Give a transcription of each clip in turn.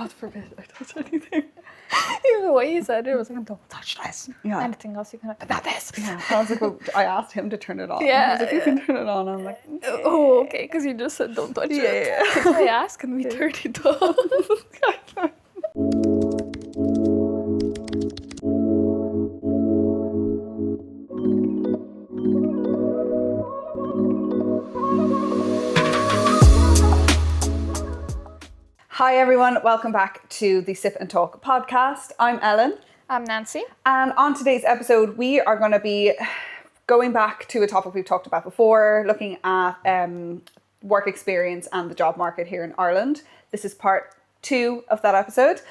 God forbid I touch anything. Even the way he said it, I was like, don't touch this. Yeah. Anything else you can, but not this. Yeah. I was like, well, I asked him to turn it on. Yeah. I was like, you can turn it on. I'm like, Oh, okay, because you just said don't touch it. Yeah. So I asked, can we turn it on? Hi everyone, welcome back to the Sip and Talk podcast. I'm Ellen. I'm Nancy. And on today's episode, we are going to be going back to a topic we've talked about before, looking at work experience and the job market here in Ireland. This is part 2 of that episode.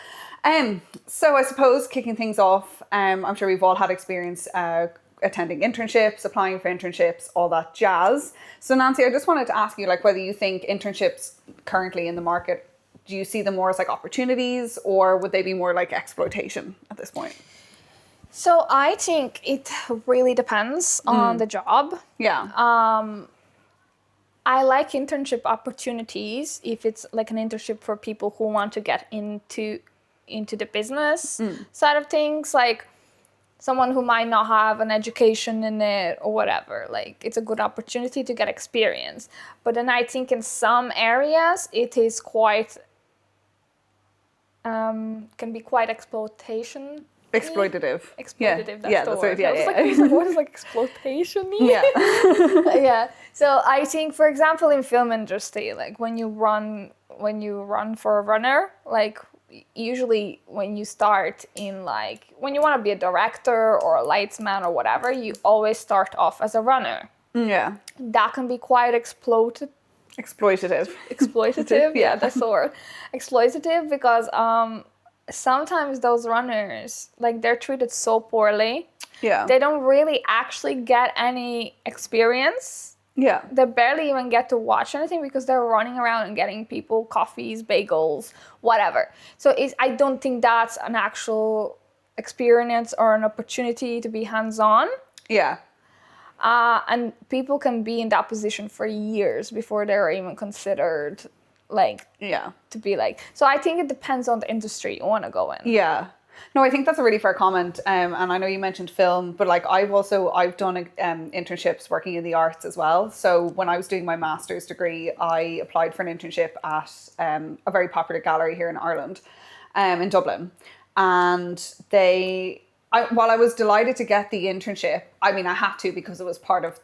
So I suppose kicking things off, I'm sure we've all had experience attending internships, applying for internships, all that jazz. So Nancy, I just wanted to ask you whether you think internships currently in the market, do you see them more as opportunities, or would they be more exploitation at this point? So I think it really depends on the job. Yeah. I like internship opportunities if it's an internship for people who want to get into the business side of things, like someone who might not have an education in it or whatever. It's a good opportunity to get experience. But then I think in some areas it is quite can be quite exploitative. Exploitative, that's the word. I was like, what is exploitation mean? Yeah. Yeah. So I think, for example, in film industry, when you run for a runner, usually when you start in when you want to be a director or a lightsman or whatever, you always start off as a runner. Yeah. That can be quite exploitative. Yeah, that's the word. Exploitative, because sometimes those runners, they're treated so poorly. Yeah. They don't really actually get any experience. Yeah. They barely even get to watch anything because they're running around and getting people coffees, bagels, whatever. So I don't think that's an actual experience or an opportunity to be hands-on. Yeah. And people can be in that position for years before they're even considered to be So I think it depends on the industry you want to go in. Yeah. No, I think that's a really fair comment. And I know you mentioned film, but I've done internships working in the arts as well. So when I was doing my master's degree, I applied for an internship at a very popular gallery here in Ireland, in Dublin. And while I was delighted to get the internship, I had to because it was part of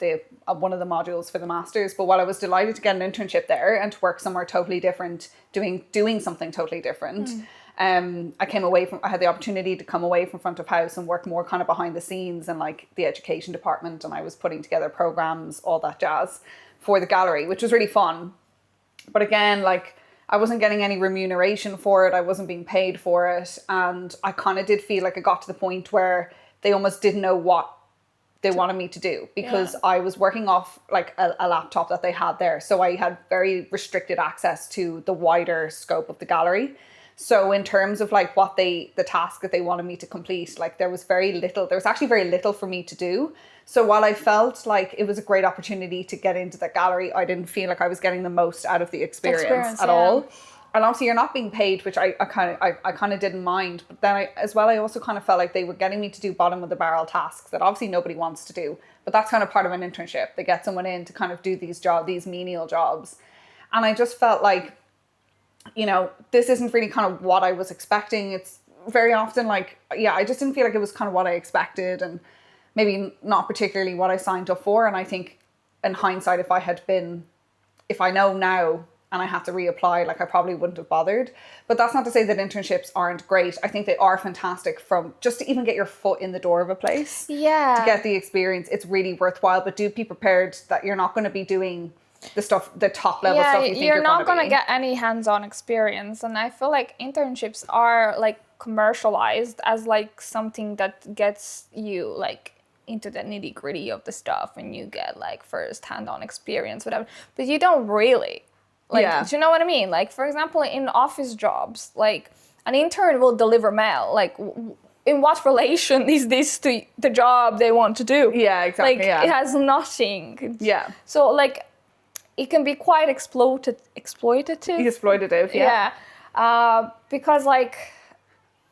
one of the modules for the masters. But while I was delighted to get an internship there and to work somewhere totally different, doing something totally different, I had the opportunity to come away from front of house and work more kind of behind the scenes in the education department, and I was putting together programs, all that jazz for the gallery, which was really fun. But again, I wasn't getting any remuneration for it. I wasn't being paid for it. And I kind of did feel it got to the point where they almost didn't know what they wanted me to do, because I was working off a laptop that they had there. So I had very restricted access to the wider scope of the gallery. So in terms of the task that they wanted me to complete, there was actually very little for me to do. So while I felt it was a great opportunity to get into the gallery, I didn't feel I was getting the most out of the experience at all. And obviously you're not being paid, which I kind of didn't mind. But then I also kind of felt they were getting me to do bottom of the barrel tasks that obviously nobody wants to do. But that's kind of part of an internship. They get someone in to kind of do these menial jobs. And I just felt this isn't really kind of what I was expecting. It's very often I just didn't feel it was kind of what I expected, and maybe not particularly what I signed up for. And I think in hindsight, if I know now and I had to reapply, I probably wouldn't have bothered. But that's not to say that internships aren't great. I think they are fantastic from just to even get your foot in the door of a place. Yeah. To get the experience, it's really worthwhile. But do be prepared that you're not going to be doing the top level stuff you think you're not going to get any hands-on experience. And I feel internships are commercialized as something that gets you into the nitty-gritty of the stuff, and you get first hand-on experience, whatever. But you don't really do you know what I mean? For example, in office jobs, an intern will deliver mail. In what relation is this to the job they want to do? Yeah, exactly. It has nothing. Yeah. So it can be quite exploitative. Exploitative, yeah. Because like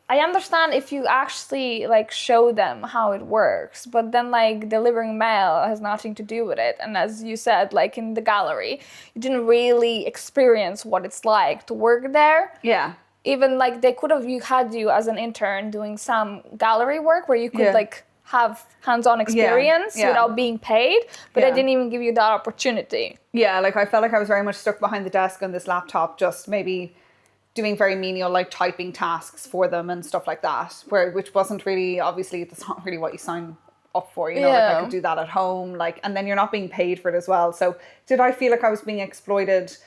I understand if you actually like show them how it works, but then like delivering mail has nothing to do with it. And as you said, like in the gallery, you didn't really experience what it's like to work there. Yeah. Even like they could have had you as an intern doing some gallery work where you could like have hands-on experience without being paid, but they didn't even give you that opportunity. Yeah, like I felt like I was very much stuck behind the desk on this laptop, just maybe doing very menial like typing tasks for them and stuff like that, which wasn't really, obviously that's not really what you sign up for, you know, like I could do that at home, like, and then you're not being paid for it as well. So did I feel like I was being exploited?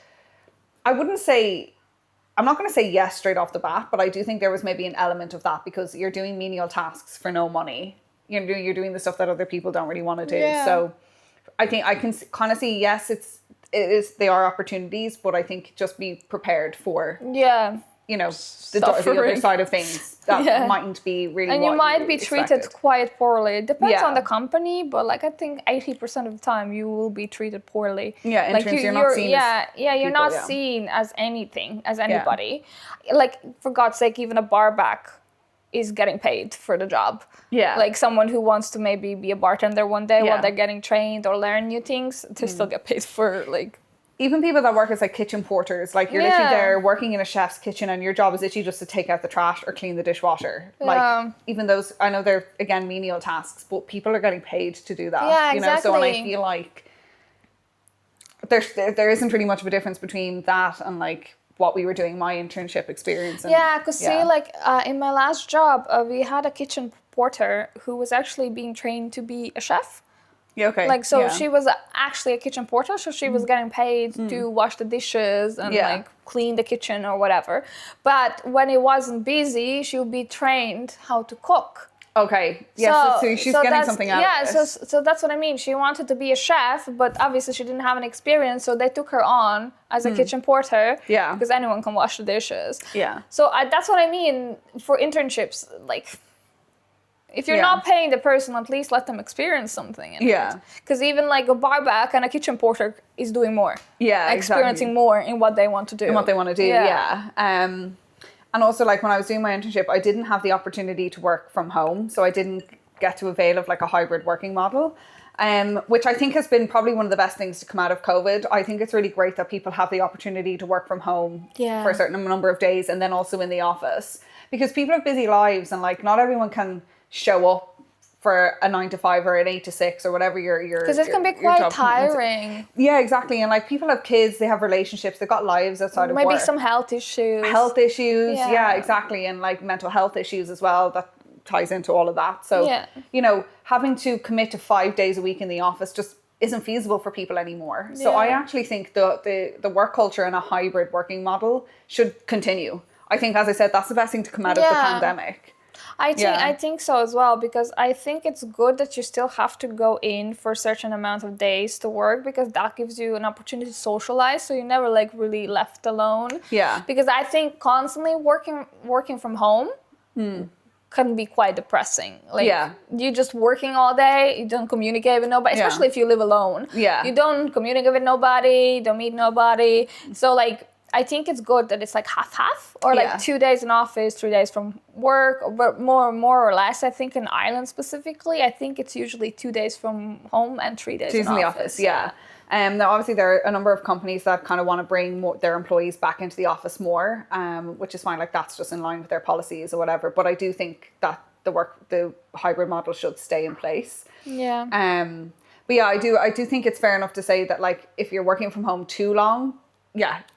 I wouldn't say, I'm not going to say yes straight off the bat, but I do think there was maybe an element of that because you're doing menial tasks for no money. You're doing the stuff that other people don't really want to do. Yeah. So I think I can kind of see, yes, they are opportunities, but I think just be prepared for, you know, the other side of things that mightn't be really. And you might be treated quite poorly. It depends on the company, but like I think 80% of the time you will be treated poorly. Yeah, like you're not seen as you're not seen as anything, as anybody. Like for God's sake, even a barback is getting paid for the job. Yeah. Like someone who wants to maybe be a bartender one day while they're getting trained or learn new things, they still get paid for like. Even people that work as like kitchen porters, like you're literally there working in a chef's kitchen and your job is literally just to take out the trash or clean the dishwasher. Like even those, I know they're again menial tasks, but people are getting paid to do that. Yeah, you know? exactly. So and I feel like there isn't really much of a difference between that and like what we were doing, my internship experience. And, because see, like in my last job, we had a kitchen porter who was actually being trained to be a chef. Yeah, okay. Like, so she was actually a kitchen porter, so she was getting paid to wash the dishes and like clean the kitchen or whatever. But when it wasn't busy, she would be trained how to cook. Okay. Yeah, so she's getting something out of it. So that's what I mean. She wanted to be a chef, but obviously she didn't have an experience, so they took her on as a kitchen porter. Yeah. Because anyone can wash the dishes. Yeah. So that's what I mean for internships. Like, if you're not paying the person, at least let them experience something. Because even like a barback and a kitchen porter is doing more. Yeah, experiencing more in what they want to do. And also, like, when I was doing my internship, I didn't have the opportunity to work from home. So I didn't get to avail of, like, a hybrid working model, which I think has been probably one of the best things to come out of COVID. I think it's really great that people have the opportunity to work from home for a certain number of days and then also in the office. Because people have busy lives and, like, not everyone can show up for a 9 to 5 or an 8 to 6 or whatever your because it can be quite tiring. Yeah, exactly. And like people have kids, they have relationships, they've got lives outside of work. Maybe some health issues. Yeah, exactly. And like mental health issues as well, that ties into all of that. So you know, having to commit to 5 days a week in the office just isn't feasible for people anymore. So I actually think the work culture and a hybrid working model should continue. I think, as I said, that's the best thing to come out of the pandemic. I think so as well, because I think it's good that you still have to go in for a certain amount of days to work, because that gives you an opportunity to socialize, so you're never like really left alone. Yeah. Because I think constantly working from home can be quite depressing. Like you're just working all day, you don't communicate with nobody, especially if you live alone. Yeah. You don't communicate with nobody, you don't meet nobody. So like I think it's good that it's like half or like 2 days in office, 3 days from work, but more or less. I think in Ireland specifically, I think it's usually 2 days from home and 3 days in the office. Yeah. Now obviously there are a number of companies that kind of want to bring their employees back into the office more, which is fine. Like that's just in line with their policies or whatever. But I do think that the hybrid model should stay in place. Yeah. But yeah, I do think it's fair enough to say that like if you're working from home too long,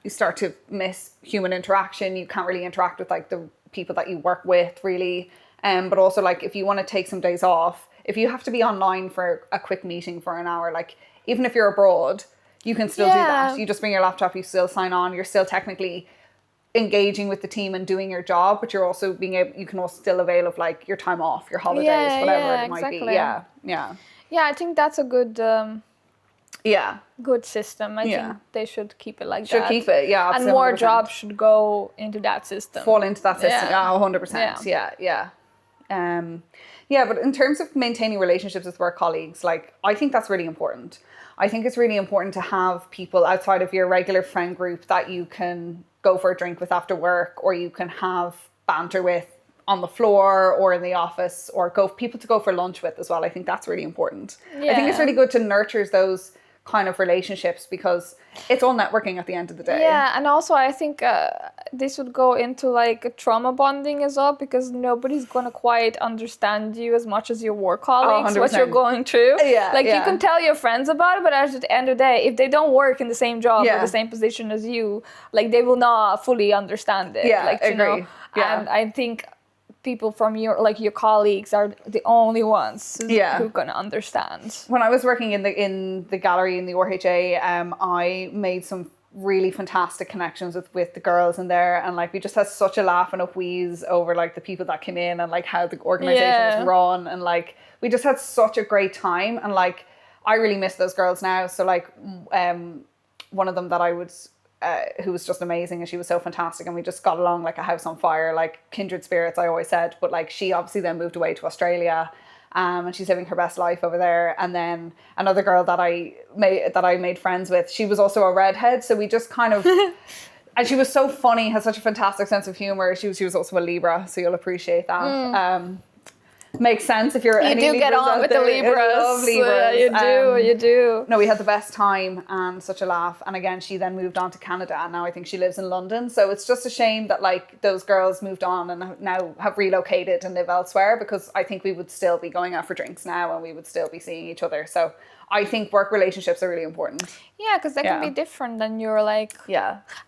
you start to miss human interaction. You can't really interact with like the people that you work with really. But also like if you want to take some days off, if you have to be online for a quick meeting for an hour, like even if you're abroad, you can still do that. You just bring your laptop, you still sign on, you're still technically engaging with the team and doing your job, but you're also you can also still avail of like your time off, your holidays, whatever it might be. Yeah, I think that's a good good system. I think they should keep it like that. Should keep it, absolutely. And more jobs should go into that system. Fall into that system, 100%. Yeah, but in terms of maintaining relationships with work colleagues, like I think that's really important. I think it's really important to have people outside of your regular friend group that you can go for a drink with after work, or you can have banter with on the floor or in the office, or people to go for lunch with as well. I think that's really important. I think it's really good to nurture those kind of relationships, because it's all networking at the end of the day. Yeah, and also I think this would go into like trauma bonding as well, because nobody's gonna quite understand you as much as your work colleagues, what you're going through. Yeah, like you can tell your friends about it, but at the end of the day, if they don't work in the same job or the same position as you, like they will not fully understand it. Yeah, like, you know, and I think people from your colleagues are the only ones who are gonna understand. When I was working in the gallery in the RHA, I made some really fantastic connections with the girls in there, and like we just had such a laugh and a wheeze over like the people that came in and like how the organization was run, and like we just had such a great time, and like I really miss those girls now. So like one of them that I would who was just amazing, and she was so fantastic, and we just got along like a house on fire, like kindred spirits, I always said. But like she obviously then moved away to Australia, and she's living her best life over there. And then another girl that I made friends with, she was also a redhead, so we just kind of and she was so funny, has such a fantastic sense of humor. She was also a Libra, so you'll appreciate that. Makes sense if you're any do get on with the Libras. I love Libras. You do. No, we had the best time and such a laugh. And again, she then moved on to Canada, and now I think she lives in London. So it's just a shame that like those girls moved on and now have relocated and live elsewhere, because I think we would still be going out for drinks now and we would still be seeing each other. So I think work relationships are really important. Yeah, because they can be different than your like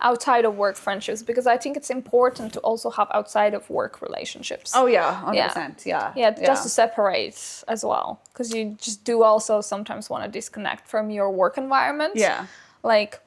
outside of work friendships, because I think it's important to also have outside of work relationships. Oh yeah, 100%. Yeah, just to separate as well, because you just do also sometimes want to disconnect from your work environment. Yeah. Like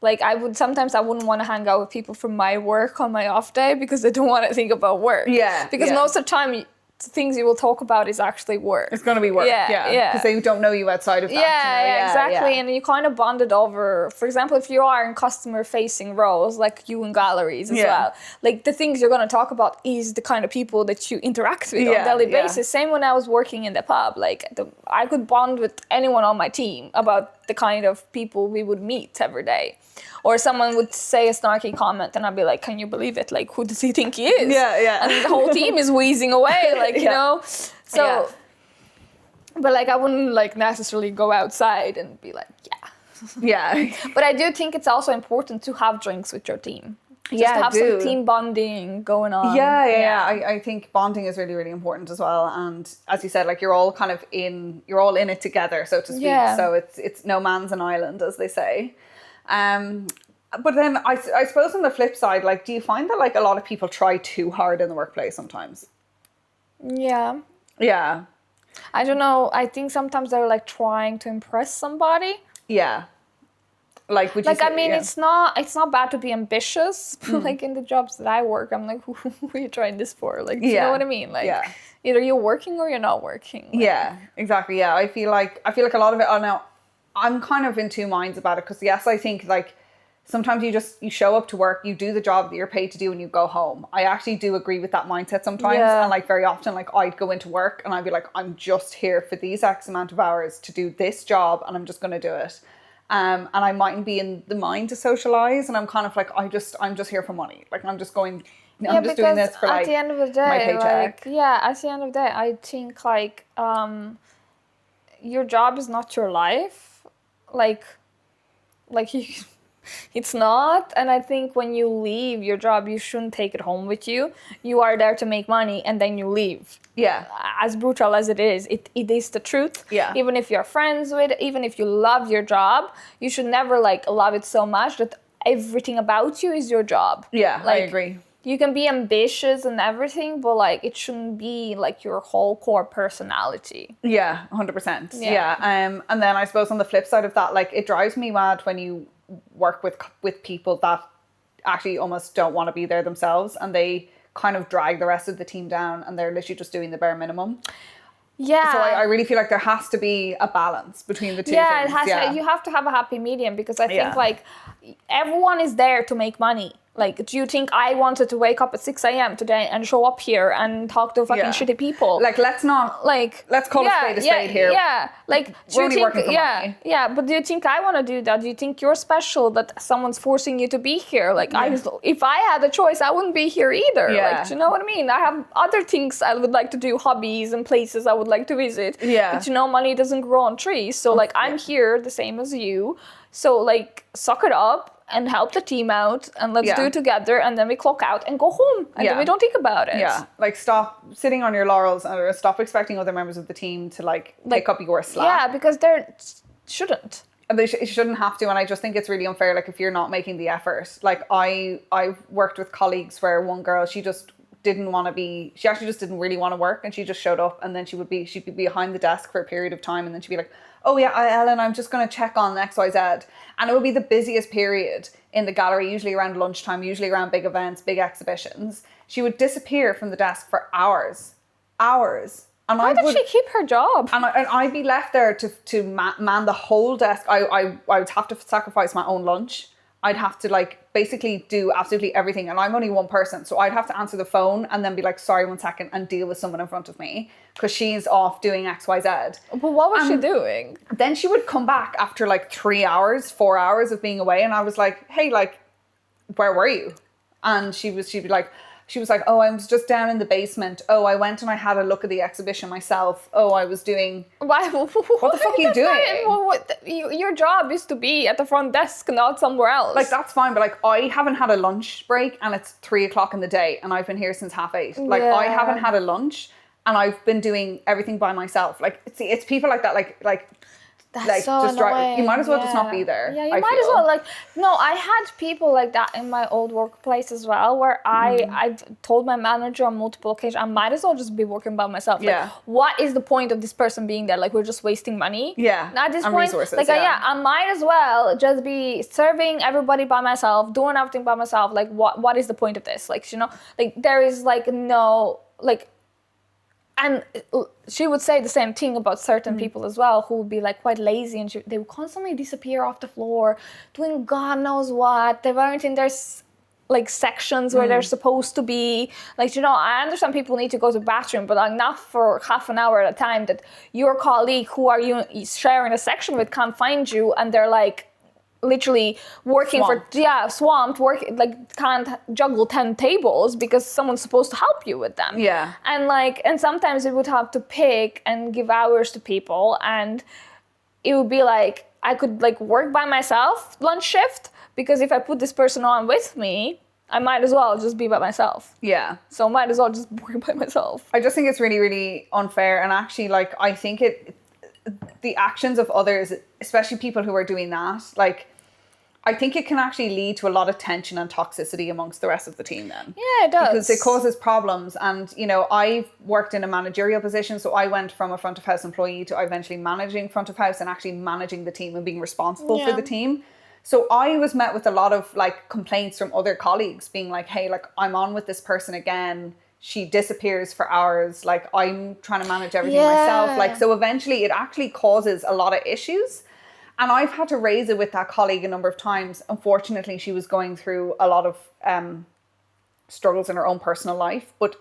I wouldn't want to hang out with people from my work on my off day, because they don't want to think about work. Yeah. Because most of the time things you will talk about is actually work. It's going to be work. Yeah. Because they don't know you outside of that. Yeah, exactly. And you kind of bonded over, for example, if you are in customer facing roles, like you in galleries as well, like the things you're going to talk about is the kind of people that you interact with on a daily basis. Same when I was working in the pub, like I could bond with anyone on my team about the kind of people we would meet every day. Or someone would say a snarky comment and I'd be like, can you believe it? Like, who does he think he is? Yeah. And the whole team is wheezing away, like, you know? So, but like, I wouldn't like necessarily go outside and be like, Yeah. But I do think it's also important to have drinks with your team. Just to have some team bonding going on. Yeah. I think bonding is really, really important as well. And as you said, like you're all in it together, so to speak. Yeah. So it's no man's an island, as they say. But then I suppose on the flip side, like, do you find that like a lot of people try too hard in the workplace sometimes? Yeah. Yeah. I don't know. I think sometimes they're like trying to impress somebody. Yeah. Like, would you say, I mean, it's not bad to be ambitious. But like in the jobs that I work, I'm like, who are you trying this for? Like, do you know what I mean? Like, either you're working or you're not working. Like, yeah, exactly. Yeah, I feel like a lot of it. Oh no, I'm kind of in two minds about it, because yes, I think like sometimes you show up to work, you do the job that you're paid to do, and you go home. I actually do agree with that mindset sometimes, and like very often, like I'd go into work and I'd be like, I'm just here for these X amount of hours to do this job, and I'm just going to do it. And I mightn't be in the mind to socialize, and I'm kind of like, I'm just here for money. Like I'm just doing this for like at the end of the day, my paycheck. Like, at the end of the day, I think like your job is not your life. Like it's not. And I think when you leave your job, you shouldn't take it home with you. You are there to make money, and then you leave. Yeah. As brutal as it is the truth. Yeah. Even if you're friends with it, even if you love your job, you should never like love it so much that everything about you is your job. Yeah, like, I agree. You can be ambitious and everything, but like it shouldn't be like your whole core personality. Yeah, 100%. Yeah. And then I suppose on the flip side of that, like it drives me mad when you work with people that actually almost don't want to be there themselves, and they kind of drag the rest of the team down, and they're literally just doing the bare minimum. Yeah. So I really feel like there has to be a balance between the two things. You have to have a happy medium, because I think like everyone is there to make money. Like, do you think I wanted to wake up at 6 a.m. today and show up here and talk to fucking shitty people? Like, let's call a spade here. Yeah, like, we're only working for money. Yeah, but do you think I want to do that? Do you think you're special that someone's forcing you to be here? Like, if I had a choice, I wouldn't be here either. Yeah. Like, do you know what I mean? I have other things I would like to do, hobbies and places I would like to visit. Yeah. But money doesn't grow on trees. So, like, I'm here the same as you. So, like, suck it up and help the team out, and let's do it together, and then we clock out and go home, and then we don't think about it. Yeah, like, stop sitting on your laurels, or stop expecting other members of the team to like pick up your slack. Yeah, because they shouldn't. And they shouldn't have to, and I just think it's really unfair. Like, if you're not making the effort, like I've worked with colleagues where one girl, she actually just didn't really want to work, and she just showed up, and then she'd be behind the desk for a period of time, and then she'd be like, oh yeah, Ellen, I'm just going to check on XYZ. And it would be the busiest period in the gallery, usually around lunchtime, usually around big events, big exhibitions. She would disappear from the desk for hours. And How did she keep her job? And I'd be left there to man the whole desk. I would have to sacrifice my own lunch. I'd have to like basically do absolutely everything. And I'm only one person. So I'd have to answer the phone and then be like, sorry, 1 second, and deal with someone in front of me because she's off doing XYZ. But what was she doing? Then she would come back after like 3 hours, 4 hours of being away. And I was like, hey, like, where were you? And she was like, oh, I was just down in the basement. Oh, I went and I had a look at the exhibition myself. Oh, I was doing... Why? What the fuck are you doing? Your job is to be at the front desk, not somewhere else. Like, that's fine, but like, I haven't had a lunch break and it's 3 o'clock in the day and I've been here since 8:30. Like, I haven't had a lunch and I've been doing everything by myself. Like, it's people like that, like that's like, so just annoying. you might as well just not be there. Yeah, you might as well. Like, no, I had people like that in my old workplace as well, where I've told my manager on multiple occasions, I might as well just be working by myself. Yeah. Like, what is the point of this person being there? Like, we're just wasting money. Yeah. At this and point, resources, like, I might as well just be serving everybody by myself, doing everything by myself. Like, what is the point of this? Like, like, there is like no, like, and she would say the same thing about certain people as well, who would be like quite lazy, and they would constantly disappear off the floor, doing God knows what. They weren't in their like sections where they're supposed to be. Like, I understand people need to go to the bathroom, but like not for half an hour at a time that your colleague who are you sharing a section with can't find you, and they're like literally working swamped, like can't juggle 10 tables because someone's supposed to help you with them. Yeah. And sometimes it would have to pick and give hours to people, and it would be like I could like work by myself lunch shift, because if I put this person on with me, I might as well just be by myself. Yeah. So I might as well just work by myself. I just think it's really, really unfair, and actually, like, I think the actions of others, especially people who are doing that, like, I think it can actually lead to a lot of tension and toxicity amongst the rest of the team then. Yeah, it does. Because it causes problems. And, I've worked in a managerial position, so I went from a front of house employee to eventually managing front of house and actually managing the team and being responsible for the team. So I was met with a lot of like complaints from other colleagues being like, hey, like, I'm on with this person again. She disappears for hours. Like, I'm trying to manage everything myself. Like, so eventually it actually causes a lot of issues. And I've had to raise it with that colleague a number of times. Unfortunately, she was going through a lot of struggles in her own personal life, but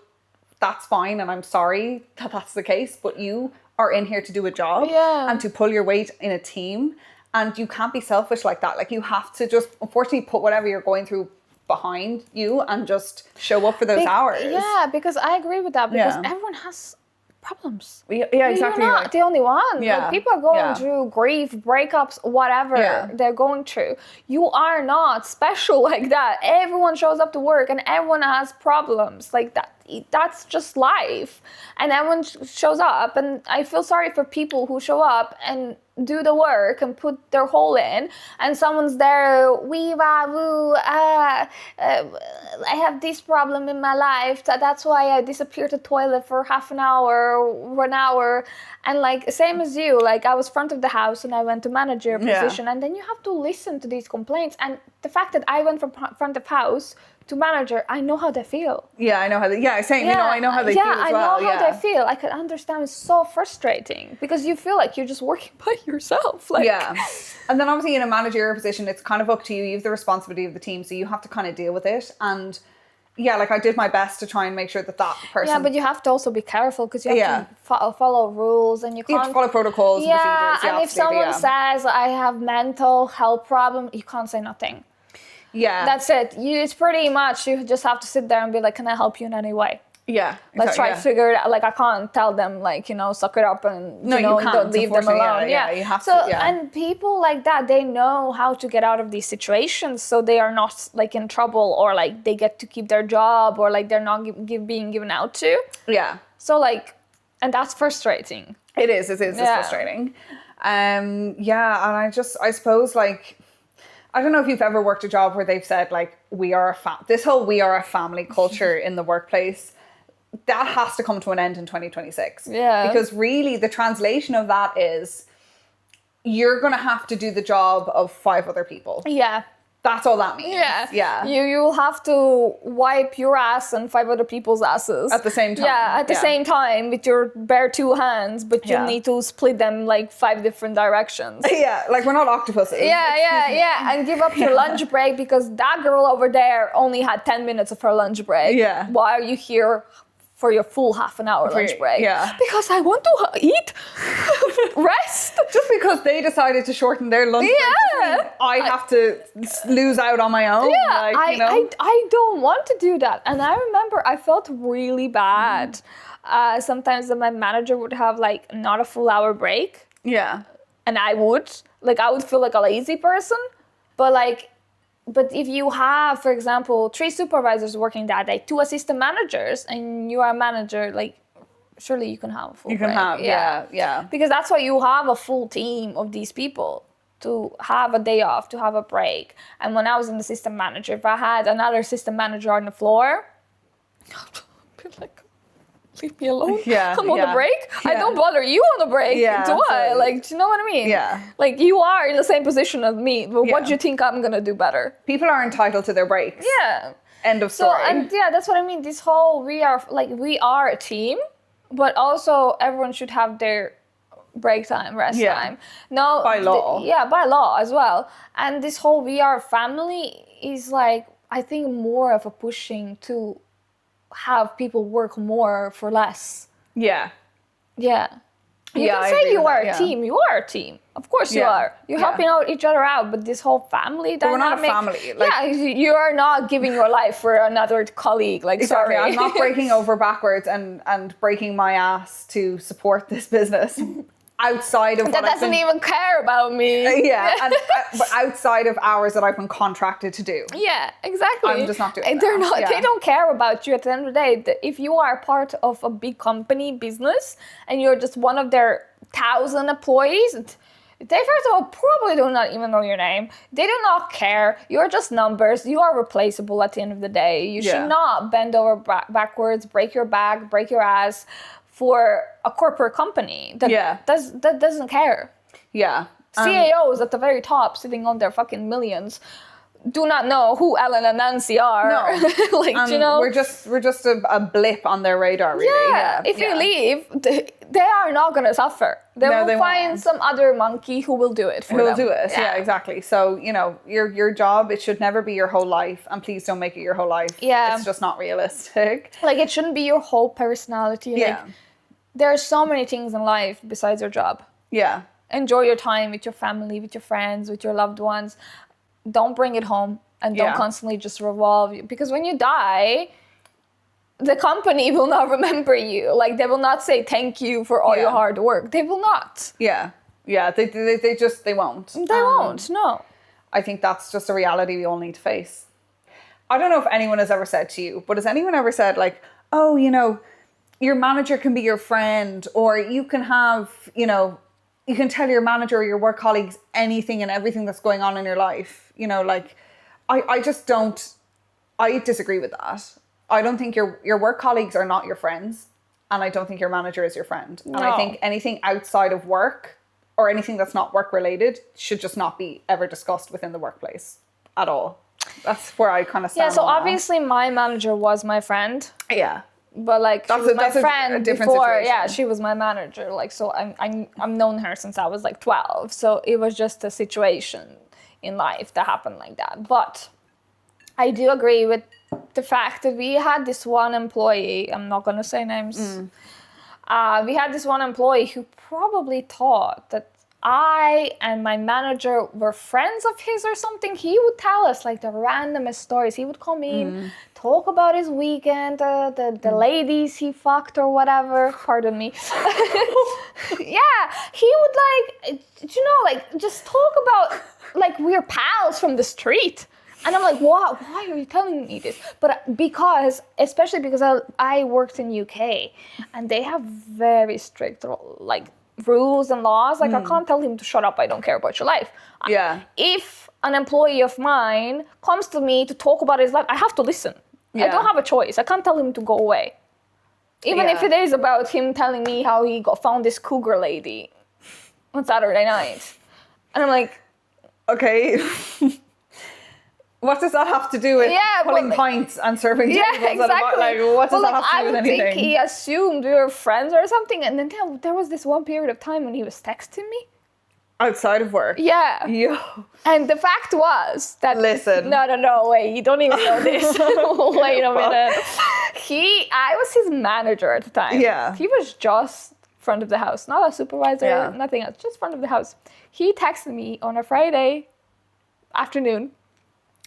that's fine. And I'm sorry that that's the case, but you are in here to do a job and to pull your weight in a team. And you can't be selfish like that. Like, you have to just, unfortunately, put whatever you're going through behind you and just show up for those hours. Yeah, because I agree with that, because everyone has problems. Yeah, exactly. You're not the only one. Yeah. Like, people are going through grief, breakups, whatever they're going through. You are not special like that. Everyone shows up to work and everyone has problems like that. That's just life. And everyone shows up, and I feel sorry for people who show up and do the work and put their whole in, and someone's there, I have this problem in my life, that's why I disappeared to the toilet for half an hour, 1 hour. And like, same as you, like, I was front of the house and I went to manager position, and then you have to listen to these complaints. And the fact that I went from front of house to manager, I know how they feel. Yeah, I know how they, saying, I know how they feel as well. Yeah, I know how they feel. I can understand. It's so frustrating because you feel like you're just working by yourself. Like, yeah. And then obviously in a managerial position, it's kind of up to you. You have the responsibility of the team, so you have to kind of deal with it. And yeah, like I did my best to try and make sure that person... Yeah, but you have to also be careful because you have to follow rules and you can't... You have to follow protocols and procedures. Yeah, and if someone says, I have mental health problem, you can't say nothing. Yeah. That's it. It's pretty much, you just have to sit there and be like, can I help you in any way? Yeah. Let's try to figure it out. Like, I can't tell them, like, suck it up and, you can't, don't leave them alone. Yeah, you have to. And people like that, they know how to get out of these situations so they are not, like, in trouble or, like, they get to keep their job or, like, they're not being given out to. Yeah. So, like, and that's frustrating. It is. It's frustrating. And I suppose, like, I don't know if you've ever worked a job where they've said, like, we are a family culture in the workplace. That has to come to an end in 2026. Yeah. Because really the translation of that is you're going to have to do the job of 5 other people. Yeah. That's all that means. Yeah. Yeah. You'll have to wipe your ass and 5 other people's asses. At the same time. Yeah, at the same time with your bare 2 hands, but you need to split them like 5 different directions. Yeah, like we're not octopuses. Yeah. And give up your lunch break because that girl over there only had 10 minutes of her lunch break. Yeah. Why are you here for your full half an hour lunch break? Yeah. Because I want to eat, rest. Just because they decided to shorten their lunch break, I have to lose out on my own. Yeah, I don't want to do that. And I remember I felt really bad. Sometimes my manager would have like not a full hour break. Yeah. And I would feel like a lazy person. But if you have, for example, 3 supervisors working that day, 2 assistant managers, and you are a manager, like, surely you can have a full break. You can have, yeah. Because that's why you have a full team of these people, to have a day off, to have a break. And when I was an assistant manager, if I had another assistant manager on the floor, I'd be like, leave me alone. Yeah, I'm on the break. Yeah. I don't bother you on the break. Yeah, do I? Like, do you know what I mean? Yeah. Like, you are in the same position as me. But what do you think I'm gonna do better? People are entitled to their breaks. Yeah. End of story. So, and that's what I mean. This whole we are a team, but also everyone should have their break time, rest time. No, by law. By law as well. And this whole we are family is like, I think, more of a pushing to have people work more for less. Yeah. Yeah. You can say you are a team. You are a team. Of course you are. You're helping out each other out. But this whole family dynamic... But we're not a family. Like, you are not giving your life for another colleague. Like, exactly. Sorry. I'm not breaking over backwards and breaking my ass to support this business. Outside of that doesn't even care about me. But outside of hours that I've been contracted to do. Yeah, exactly. I'm just not doing They're not. They don't care about you at the end of the day. If you are part of a big company business and you're just one of their 1,000 employees, they first of all probably do not even know your name. They do not care. You're just numbers. You are replaceable at the end of the day. You should not bend over backwards, break your back, break your ass for a corporate company that doesn't care. Yeah. CEOs at the very top, sitting on their fucking millions, do not know who Ellen and Nancy are. No. We're just a blip on their radar, really. Yeah. If you leave, they are not going to suffer. They will find some other monkey who will do it for them. Who will do it, yeah, exactly. So, your job, it should never be your whole life, and please don't make it your whole life. Yeah. It's just not realistic. Like, it shouldn't be your whole personality. Yeah. Like, there are so many things in life besides your job. Yeah. Enjoy your time with your family, with your friends, with your loved ones. Don't bring it home, and don't constantly just revolve. Because when you die, the company will not remember you. Like, they will not say thank you for all your hard work. They will not. Yeah. Yeah. They won't. They won't, no. I think that's just a reality we all need to face. I don't know if anyone has ever said to you, but has anyone ever said, like, oh, your manager can be your friend, or you can have, you can tell your manager or your work colleagues anything and everything that's going on in your life. I disagree with that. I don't think your work colleagues are not your friends, and I don't think your manager is your friend. No. And I think anything outside of work or anything that's not work related should just not be ever discussed within the workplace at all. That's where I kind of stand. Yeah, so on that. obviously my manager was my friend. Yeah. But like she was my friend a different before, situation. yeah, she was my manager. Like so, I've known her since I was like 12. So it was just a situation in life that happened like that. But I do agree with the fact that we had this one employee. I'm not gonna say names. We had this one employee who probably thought that I and my manager were friends of his or something. He would tell us like the randomest stories. He would come in, talk about his weekend, the ladies he fucked or whatever. Pardon me. Yeah, he would like just talk about like we're pals from the street. And I'm like, what? Why are you telling me this? But especially because I worked in UK and they have very strict like rules and laws. Like I can't tell him to shut up. I don't care about your life. Yeah. If an employee of mine comes to me to talk about his life, I have to listen. I don't have a choice. I can't tell him to go away. Even if it is about him telling me how he found this cougar lady on Saturday night. And I'm like, okay. What does that have to do with pulling pints and serving tables? Exactly. Like, what does that have to do with anything? I would think he assumed we were friends or something. And then there was this one period of time when he was texting me. Outside of work? Yeah. Yo. And the fact was that... Listen. No, wait. You don't even know this. Wait a minute. I was his manager at the time. Yeah. He was just front of the house. Not a supervisor, nothing else. Just front of the house. He texted me on a Friday afternoon.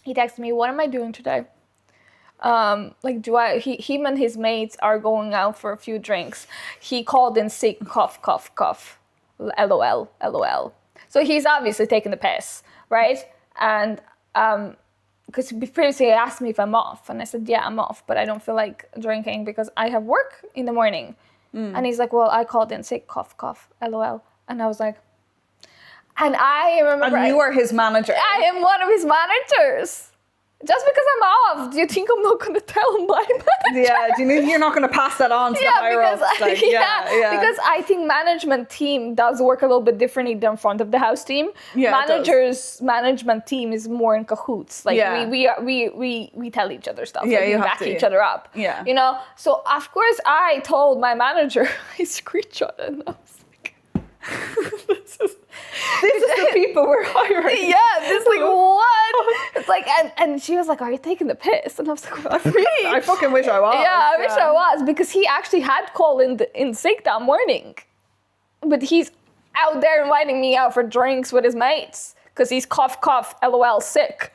He texted me, what am I doing today? Him and his mates are going out for a few drinks. He called in sick, cough, cough, cough. LOL, LOL. So he's obviously taking the piss, right? And because previously he asked me if I'm off. And I said, yeah, I'm off, but I don't feel like drinking because I have work in the morning. And he's like, well, I called in sick, cough, cough, LOL. And I was like, and I remember... And you are his manager. I am one of his managers. Just because I'm off, do you think I'm not going to tell my manager? Yeah, do you mean you're not going to pass that on to the higher ups? Like, because I think management team does work a little bit differently than front of the house team. Yeah, Management team is more in cahoots. Like we tell each other stuff. Yeah, like, you we have back to. each other up. Yeah. You know? So of course I told my manager, I screenshot it and I was like, this is the people we're hiring. Yeah, this like what? It's like and she was like, "Are you taking the piss?" And I was like, I fucking wish I was. Yeah, I wish I was because he actually had called in sick that morning, but he's out there inviting me out for drinks with his mates because he's cough cough LOL sick.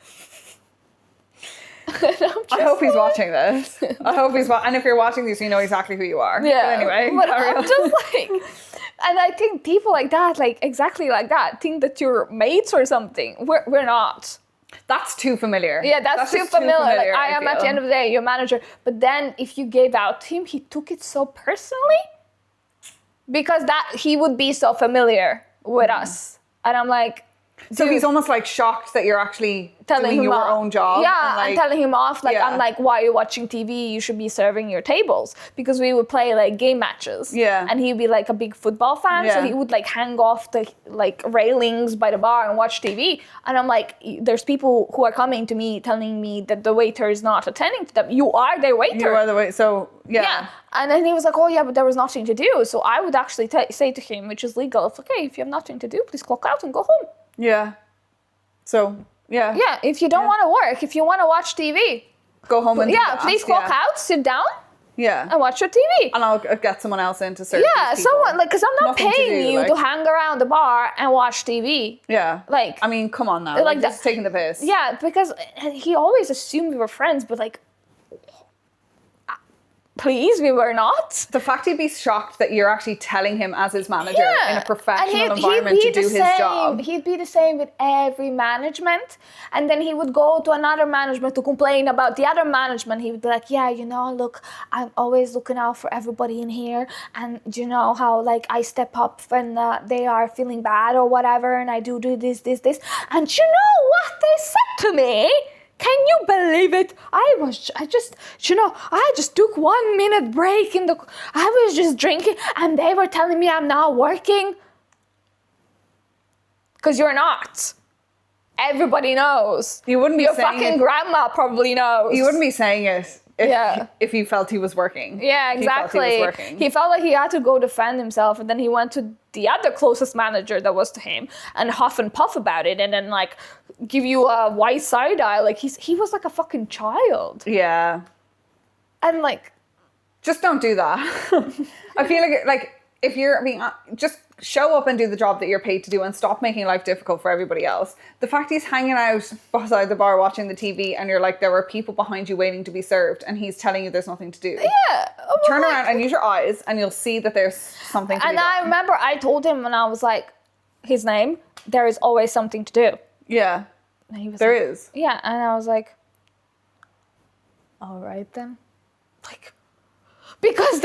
I hope he's watching this. I hope he's and if you're watching this, you know exactly who you are. Yeah. But anyway, but I'm just like, and I think people like that, like exactly like that, think that you're mates or something. We're not. That's too familiar. Yeah, that's too familiar. Like I am feel. at the end of the day your manager. But then if you gave out to him, he took it so personally because that he would be so familiar with us, and I'm like. So he's almost like shocked that you're actually doing your own job. Yeah, and telling him off. Like, I'm like, why are you watching TV? You should be serving your tables. Because we would play like game matches. Yeah. And he'd be like a big football fan. Yeah. So he would like hang off the like railings by the bar and watch TV. And I'm like, there's people who are coming to me telling me that the waiter is not attending to them. You are their waiter. You are the waiter. So, yeah. And then he was like, oh yeah, but there was nothing to do. So I would actually say to him, which is legal, it's okay, if you have nothing to do, please clock out and go home. Yeah. So, yeah. Yeah, if you don't want to work, if you want to watch TV. Go home and please clock out, sit down, and watch your TV. And I'll get someone else in to serve these people. Someone, like, because I'm not paying you to hang around the bar and watch TV. Yeah. Like. I mean, come on now. Like just taking the piss. Yeah, because he always assumed we were friends, but like, please, we were not. The fact he'd be shocked that you're actually telling him as his manager in a professional environment to do his job. He'd be the same with every management. And then he would go to another management to complain about the other management. He would be like, yeah, you know, look, I'm always looking out for everybody in here. And do you know how, like, I step up when they are feeling bad or whatever. And I do this. And you know what they said to me? Can you believe it? I just took 1 minute break I was just drinking and they were telling me I'm not working. Because you're not. everybody knows. You wouldn't be Your saying fucking it. grandma probably knows. You wouldn't be saying it if you felt he was working. Yeah, exactly. He felt like he had to go defend himself, and then he went to the other closest manager that was to him and huff and puff about it, and then like give you a white side eye. Like he was like a fucking child. Yeah. And like, just don't do that. I feel like if you're just show up and do the job that you're paid to do and stop making life difficult for everybody else. The fact he's hanging out beside the bar watching the TV and you're like, there are people behind you waiting to be served, and he's telling you there's nothing to do. Yeah. Turn around and use your eyes and you'll see that there's something to do. And I remember I told him when I was like, his name, there is always something to do. Yeah. And he was there like, is. Yeah. And I was like, all right then. Like, because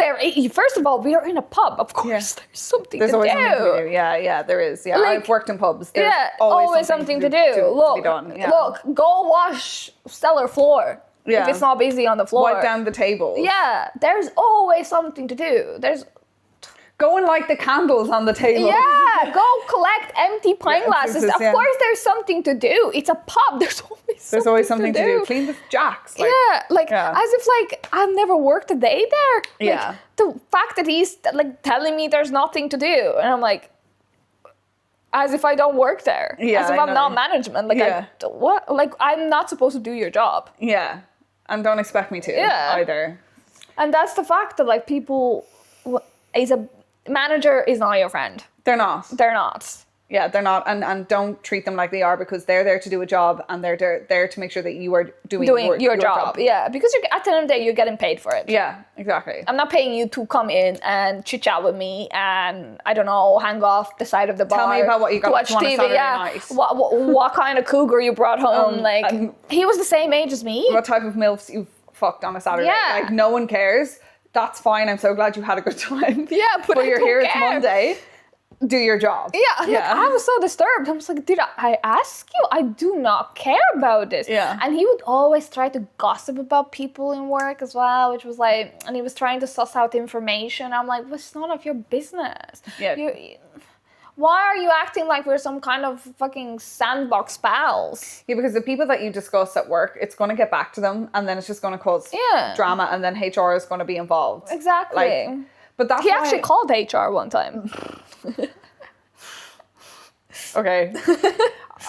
first of all, we are in a pub. Of course, there's something to do. Something to do. Yeah, there is. Yeah, like, I've worked in pubs. There's always something to do. Look, to be done. Yeah. Look, go wash cellar floor. Yeah. If it's not busy on the floor. Wipe down the table. Yeah, there's always something to do. Go and light the candles on the table. Yeah, go collect empty pint glasses. Of course, there's something to do. It's a pub. There's always something to do. Clean the jacks. Like, as if like I've never worked a day there. Yeah. Like, the fact that he's like telling me there's nothing to do, and I'm like, as if I don't work there. Yeah. As if I'm not management. Like, what? Like, I'm not supposed to do your job. Yeah. And don't expect me to either. And that's the fact that like people, manager is not your friend. They're not. Yeah, they're not. And don't treat them like they are, because they're there to do a job, and they're there to make sure that you are doing your job. Yeah, because at the end of the day, you're getting paid for it. Yeah, exactly. I'm not paying you to come in and chit chat with me and, I don't know, hang off the side of the bar. Tell me about what you got watch on a Saturday night. What kind of cougar you brought home. He was the same age as me. What type of MILFs you fucked on a Saturday. Yeah. Like, no one cares. That's fine. I'm so glad you had a good time. Yeah, but you're here. It's Monday. Do your job. Yeah. I was so disturbed. I was like, did I ask you? I do not care about this. Yeah. And he would always try to gossip about people in work as well, which was like, and he was trying to suss out information. I'm like, well, it's none of your business. Yeah. Why are you acting like we're some kind of fucking sandbox pals? Yeah, because the people that you discuss at work, it's going to get back to them, and then it's just going to cause drama, and then HR is going to be involved. Exactly. But that's he actually called HR one time. Okay.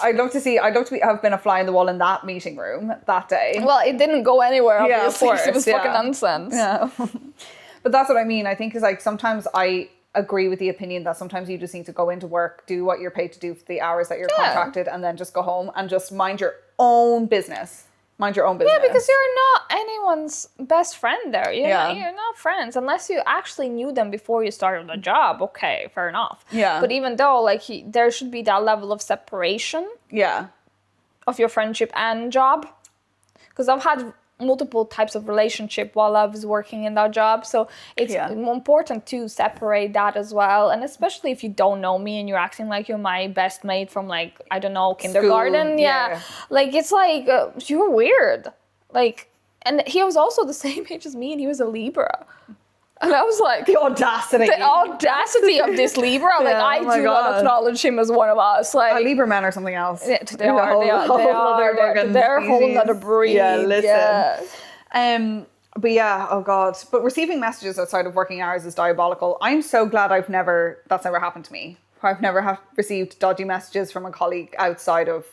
I'd love to have been a fly in the wall in that meeting room that day. Well, it didn't go anywhere, obviously. Yeah, of course. It was fucking nonsense. Yeah. But that's what I mean. I think is like sometimes I agree with the opinion that sometimes you just need to go into work, do what you're paid to do for the hours that you're contracted, and then just go home and just mind your own business. Mind your own business. Yeah, because you're not anyone's best friend there. You're not friends unless you actually knew them before you started the job. Okay, fair enough. Yeah. But even though, like, there should be that level of separation. Yeah. Of your friendship and job, because I've had multiple types of relationship while I was working in that job, so it's important to separate that as well. And especially if you don't know me and you're acting like you're my best mate from, like, I don't know, kindergarten. School, Like, it's like you're weird. Like, and he was also the same age as me, and he was a Libra. And I was like, the audacity of this Libra. Like, I do not acknowledge him as one of us. Like, Libra men are something else. Yeah, they're a whole other breed. Yeah, listen. Yeah. But yeah, oh God. But receiving messages outside of working hours is diabolical. I'm so glad that's never happened to me. I've never received dodgy messages from a colleague outside of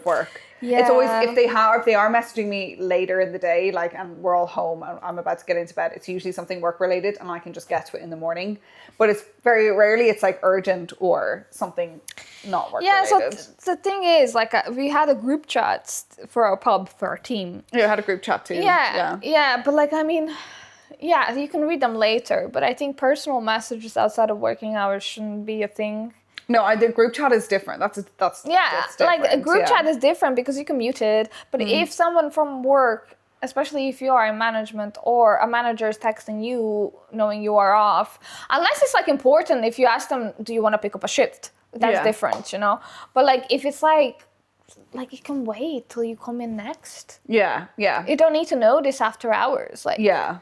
work. Yeah. It's always, if they are messaging me later in the day, like, and we're all home and I'm about to get into bed, it's usually something work related and I can just get to it in the morning. But it's very rarely it's like urgent or something not work related. So the thing is, like, we had a group chat for our pub, for our team. Yeah, I had a group chat too. Yeah, but like, I mean, yeah, you can read them later, but I think personal messages outside of working hours shouldn't be a thing. No, the group chat is different. That's like a group chat is different because you can mute it. But if someone from work, especially if you are in management or a manager is texting you knowing you are off, unless it's like important, if you ask them, do you want to pick up a shift? That's different, you know? But like if it's like you can wait till you come in next. Yeah. You don't need to know this after hours. Like, yeah.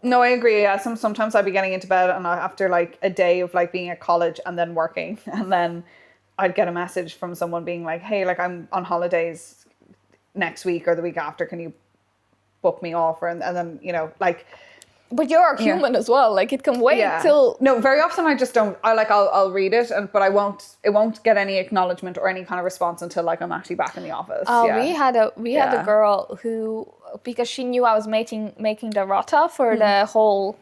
No, I agree. Yeah, sometimes I'd be getting into bed and after like a day of like being at college and then working and then I'd get a message from someone being like, hey, like I'm on holidays next week or the week after, can you book me off? And then, you know, like... But you're a human as well. Like it can wait till... No, very often I just don't. I'll read it, but it won't get any acknowledgement or any kind of response until like I'm actually back in the office. We had a girl who, because she knew I was making the rota for the whole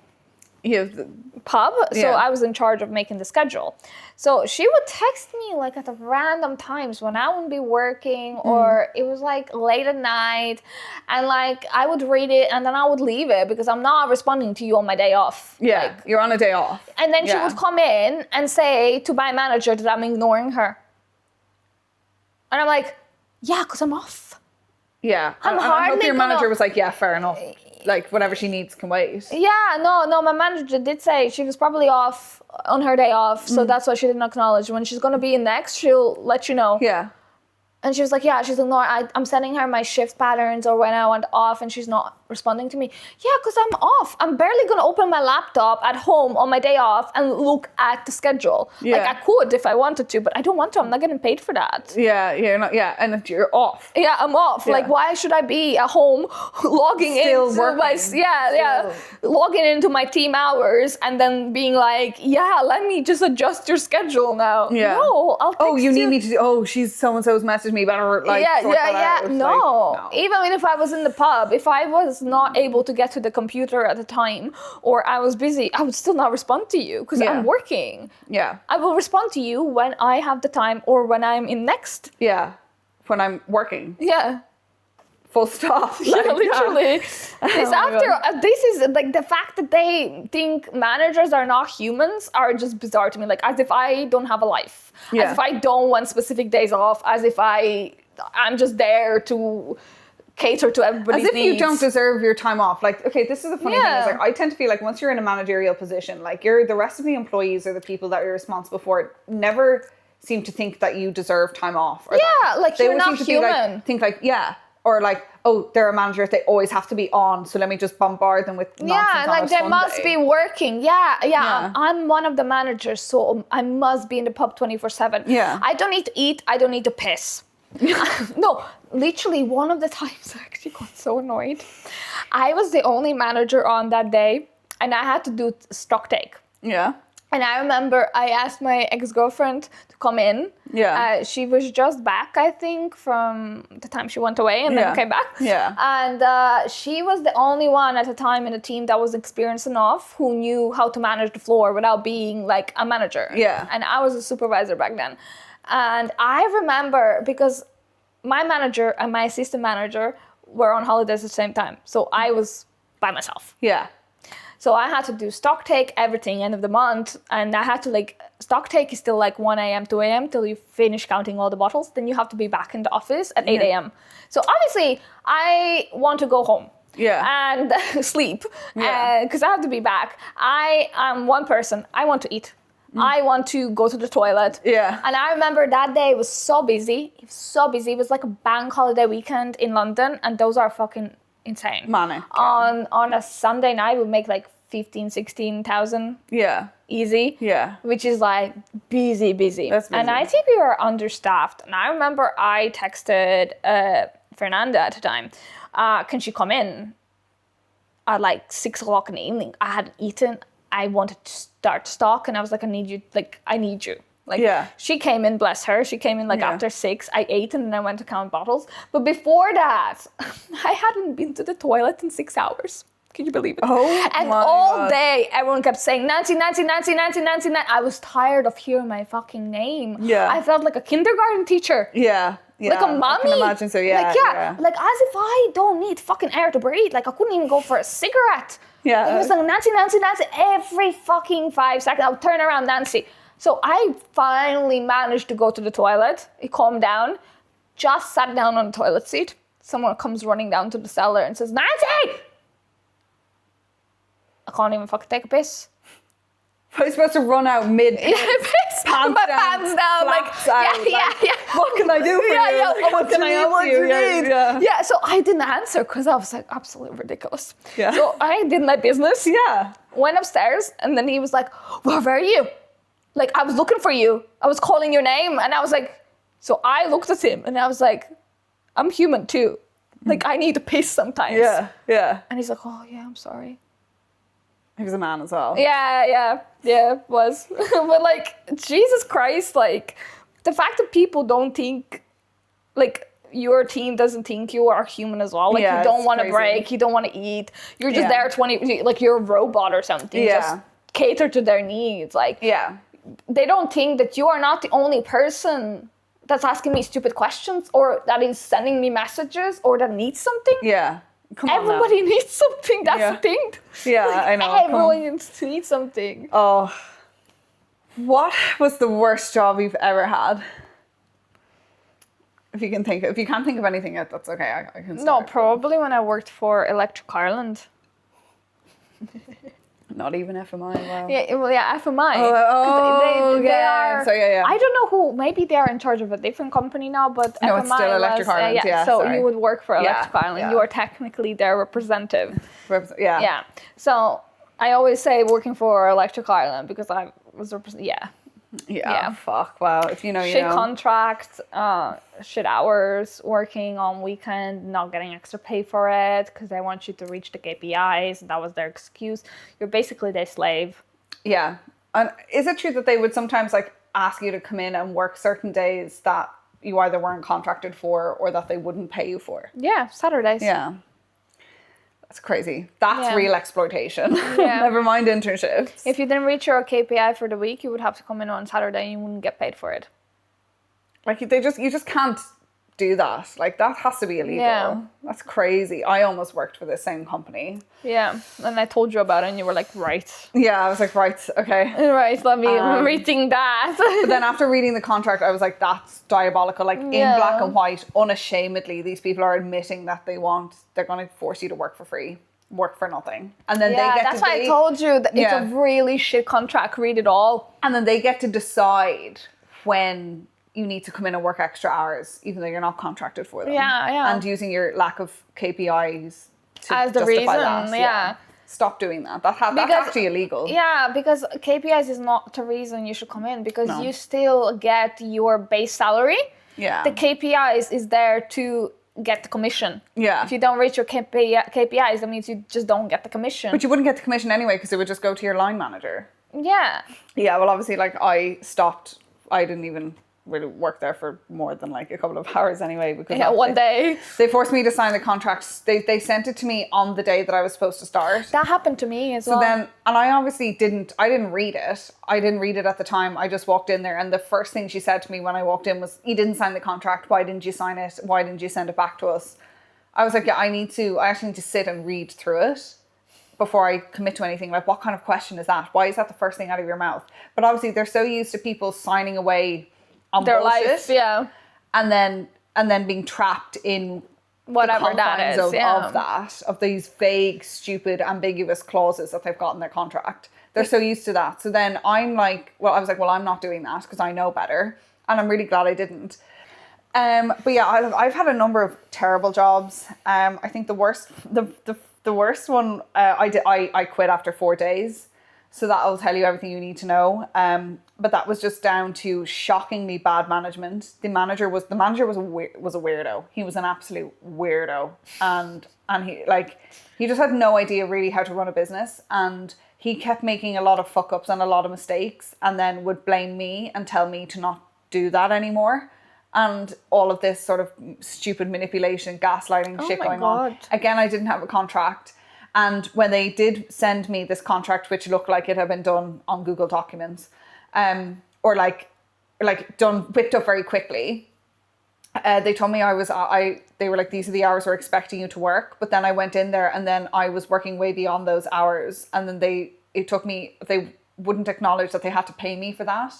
pub, so I was in charge of making the schedule. So she would text me like at random times when I wouldn't be working, or it was like late at night, and like I would read it and then I would leave it because I'm not responding to you on my day off. Yeah, like, you're on a day off. And then she would come in and say to my manager that I'm ignoring her, and I'm like, yeah, because I'm off. Yeah, I hope your manager was like, yeah, fair enough. Like whatever she needs can wait. Yeah, no, my manager did say she was probably off on her day off, so that's why she didn't acknowledge. When she's gonna be in next, she'll let you know. Yeah. And she was like, yeah, she's ignoring. I'm sending her my shift patterns or when I went off, and she's not responding to me. Yeah, because I'm off. I'm barely going to open my laptop at home on my day off and look at the schedule. Yeah. Like I could if I wanted to, but I don't want to. I'm not getting paid for that. Yeah, you're not. Yeah, and you're off. Yeah, I'm off. Yeah. Like, why should I be at home logging logging into my team hours and then being like, yeah, let me just adjust your schedule now. Yeah. No, I'll text you need me to do, she's so-and-so's messaged me, better like sort that out. No. Even if I was in the pub, if I was not able to get to the computer at the time or I was busy, I would still not respond to you because I'm working. Yeah. I will respond to you when I have the time or when I'm in next. Yeah. When I'm working. Yeah. Full stop. Yeah, literally. This is like the fact that they think managers are not humans are just bizarre to me. Like as if I don't have a life. Yeah. As if I don't want specific days off. As if I'm just there to cater to everybody's needs. As if you don't deserve your time off. Like, okay, this is the funny thing is like I tend to feel like once you're in a managerial position, like the rest of the employees or the people that you're responsible for never seem to think that you deserve time off. Or like you're not human. Or like, oh, they're a manager, they always have to be on, so let me just bombard them with nonsense like they must be working. Yeah. I'm one of the managers, so I must be in the pub 24/7. Yeah. I don't need to eat, I don't need to piss. No, literally one of the times I actually got so annoyed. I was the only manager on that day, and I had to do stock take. Yeah. And I remember I asked my ex-girlfriend to come in. Yeah. She was just back, I think, from the time she went away and then came back. Yeah. And she was the only one at the time in the team that was experienced enough who knew how to manage the floor without being like a manager. Yeah. And I was a supervisor back then. And I remember because my manager and my assistant manager were on holidays at the same time. So I was by myself. Yeah. So I had to do stock take, everything, end of the month. And I had to stock take is still 1 a.m., 2 a.m. till you finish counting all the bottles. Then you have to be back in the office at 8 a.m. So obviously I want to go home. Yeah. And sleep. Because I have to be back. I am one person. I want to eat. I want to go to the toilet. Yeah. And I remember that day was so busy. It was so busy. It was like a bank holiday weekend in London. And those are fucking insane. Manic. On a Sunday night, we make 15,000, 16,000. Yeah. Easy. Yeah. Which is busy. That's busy. And I think we were understaffed. And I remember I texted Fernanda at the time, can she come in at 6 o'clock in the evening? I hadn't eaten. I wanted to start stock and I was like, I need you. She came in, bless her. She came in after 6. I ate and then I went to count bottles. But before that, I hadn't been to the toilet in 6 hours. Can you believe it? Oh, and my all God. day, everyone kept saying, Nancy, Nancy, Nancy, Nancy, Nancy, Nancy. I was tired of hearing my fucking name. Yeah. I felt like a kindergarten teacher. Yeah. Like a mommy. I can imagine so, yeah. Like as if I don't need fucking air to breathe. I couldn't even go for a cigarette. Yeah. It was Nancy, Nancy, Nancy. Every fucking 5 seconds, I would turn around, Nancy. So I finally managed to go to the toilet. It calmed down. Just sat down on the toilet seat. Someone comes running down to the cellar and says, Nancy! I can't even fucking take a piss. You're supposed to run out mid pants down, flaps out, yeah. What can I do for you? What can I help you? Yeah. So I didn't answer because I was absolutely ridiculous. Yeah. So I did my business. Yeah. Went upstairs and then he was like, where were you? Like, I was looking for you. I was calling your name. And I was like, so I looked at him and I was like, I'm human too. Like, I need to piss sometimes. Yeah, yeah. And he's like, oh, yeah, I'm sorry. He was a man as well. Yeah, it was. But like, Jesus Christ, like, the fact that people don't think, like, your team doesn't think you are human as well. Like, Yeah, you don't it's want to crazy. break, you don't want to eat. You're just Yeah. there like you're a robot or something. Yeah. Just cater to their needs. Like, Yeah. they don't think that you are not the only person that's asking me stupid questions or that is sending me messages or that needs something. Yeah. Come on now. Everybody needs something. That's Yeah. the thing. Yeah, Like, I know. Come on. Everyone needs something. Oh. What was the worst job you've ever had? If you can't think of anything yet, that's okay. I can No, start. probably when I worked for Electric Ireland. Not even FMI. Wow. Yeah, well, yeah, FMI. Oh, They yeah. are. So, yeah. I don't know who. Maybe they are in charge of a different company now, but No, FMI it's still Electric was, Ireland, yeah, so sorry. you would work for Yeah, Electric Ireland. yeah. You are technically their representative. Yeah. Yeah. So I always say working for Electric Ireland because I was Yeah. Yeah. Fuck. Wow. If you know, you shit know. contract, shit hours, working on weekend, not getting extra pay for it because they want you to reach the KPIs. That was their excuse. You're basically their slave. Yeah. And is it true that they would sometimes like ask you to come in and work certain days that you either weren't contracted for or that they wouldn't pay you for? Yeah, Saturdays. Yeah. That's crazy. That's Yeah. real exploitation. Yeah. Never mind internships. If you didn't reach your KPI for the week, you would have to come in on Saturday and you wouldn't get paid for it. Like you just can't do that. Like that has to be illegal. Yeah. That's crazy. I almost worked for the same company. Yeah, and I told you about it and you were like, right. Yeah, I was like, right, okay. Right, let me rethink that. But then after reading the contract, I was like, that's diabolical. Like in Yeah. black and white, unashamedly, these people are admitting that they're going to force you to work for free, work for nothing. And then Yeah, they get that's why I told you that Yeah. it's a really shit contract. Read it all. And then they get to decide when you need to come in and work extra hours, even though you're not contracted for them. Yeah. And using your lack of KPIs to As the justify reason, that. yeah. Stop doing that. That's Because- actually illegal. Yeah, because KPIs is not the reason you should come in because No. you still get your base salary. Yeah. The KPIs is there to get the commission. Yeah. If you don't reach your KPIs, that means you just don't get the commission. But you wouldn't get the commission anyway because it would just go to your line manager. Yeah. Yeah, well, obviously, like, I stopped. I didn't even really work there for more than, like, a couple of hours anyway. Because Yeah, one day. They forced me to sign the contract. They sent it to me on the day that I was supposed to start. That happened to me as well. So then, and I obviously didn't read it. I didn't read it at the time. I just walked in there. And the first thing she said to me when I walked in was, you didn't sign the contract. Why didn't you sign it? Why didn't you send it back to us? I was like, yeah, I actually need to sit and read through it before I commit to anything. Like, what kind of question is that? Why is that the first thing out of your mouth? But obviously they're so used to people signing away on their bullshit, life, yeah. and then being trapped in Whatever the that confines is, yeah. of these vague, stupid, ambiguous clauses that they've got in their contract. They're so used to that. So then I was like, I'm not doing that because I know better, and I'm really glad I didn't. But yeah, I've had a number of terrible jobs. I think the worst one I quit after 4 days. So that'll tell you everything you need to know. But that was just down to shockingly bad management. The manager was a weirdo. He was an absolute weirdo, and he just had no idea really how to run a business, and he kept making a lot of fuck ups and a lot of mistakes, and then would blame me and tell me to not do that anymore. And all of this sort of stupid manipulation, gaslighting shit going on. Again, I didn't have a contract. And when they did send me this contract, which looked like it had been done on Google Documents, or like done, whipped up very quickly, they told me they were like, these are the hours we're expecting you to work. But then I went in there and then I was working way beyond those hours. And then they wouldn't acknowledge that they had to pay me for that.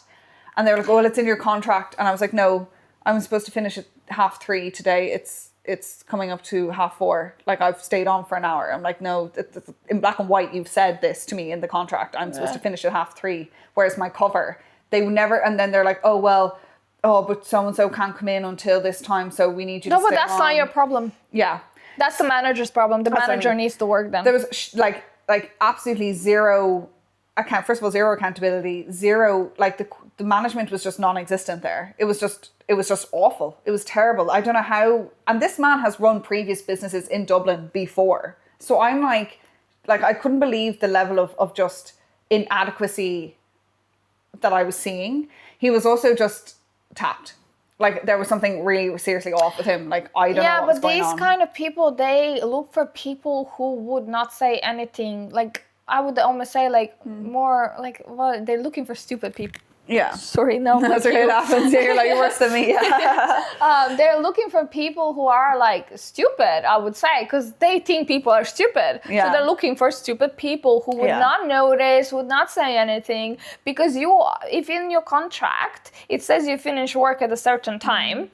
And they were like, oh, well, it's in your contract. And I was like, no, I'm supposed to finish at 3:30 today. It's coming up to 4:30. Like, I've stayed on for an hour. I'm like, no, it's in black and white, you've said this to me in the contract. I'm supposed to finish at 3:30. Where's my cover? They would never, and then they're like, but so-and-so can't come in until this time, so we need you to stay on. No, but that's not your problem. Yeah. That's the manager's problem. The manager needs to work then. There was like absolutely zero first of all, zero accountability, zero, like the management was just non-existent there. It was just awful. It was terrible. I don't know how, and this man has run previous businesses in Dublin before. So I'm like I couldn't believe the level of just inadequacy that I was seeing. He was also just tapped. Like there was something really seriously off with him. Like I don't know what was going on. Yeah, but these kind of people, they look for people who would not say anything. Like I would almost say like more like, well, they're looking for stupid people. Yeah. Sorry, no. That's okay. It happens. Yeah, you're like, you're worse than me. Yeah. They're looking for people who are like stupid, I would say, because they think people are stupid. Yeah. So they're looking for stupid people who would not notice, would not say anything. Because if in your contract it says you finish work at a certain time,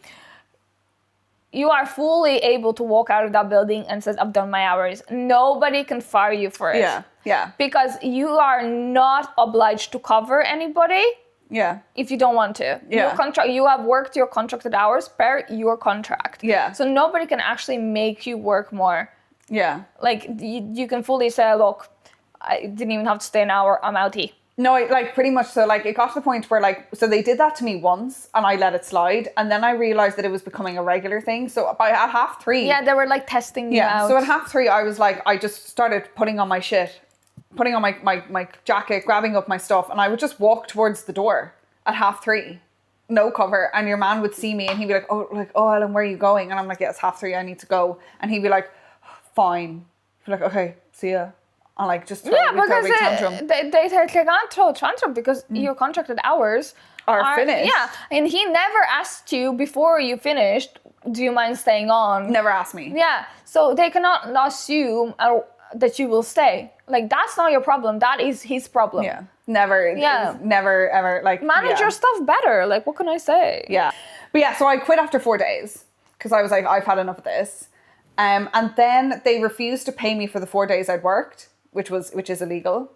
you are fully able to walk out of that building and says, I've done my hours. Nobody can fire you for it. Yeah. Yeah. Because you are not obliged to cover anybody. Yeah. If you don't want to. Yeah. You have worked your contracted hours per your contract. Yeah. So nobody can actually make you work more. Yeah. Like you can fully say, look, I didn't even have to stay an hour, I'm outie. No, like pretty much. So like it got to the point where like, so they did that to me once and I let it slide. And then I realized that it was becoming a regular thing. So at 3:30. Yeah, they were like testing you out. So at 3:30, I was like, I just started putting on my shit, putting on my jacket, grabbing up my stuff, and I would just walk towards the door at 3:30, no cover, and your man would see me and he'd be like, oh Ellen, where are you going? And I'm like, yeah, it's 3:30, I need to go. And he'd be like, fine. He'd be like, okay, see ya. And like just throw a big tantrum. They can't throw a tantrum because your contracted hours are finished. Yeah, and he never asked you before you finished, do you mind staying on? Never asked me. Yeah, so they cannot assume that you will stay. Like, that's not your problem. That is his problem. Yeah. Never. Yeah. Never, ever. Like, manage your stuff better. Like, what can I say? Yeah. But yeah, so I quit after 4 days because I was like, I've had enough of this. And then they refused to pay me for the 4 days I'd worked, which is illegal.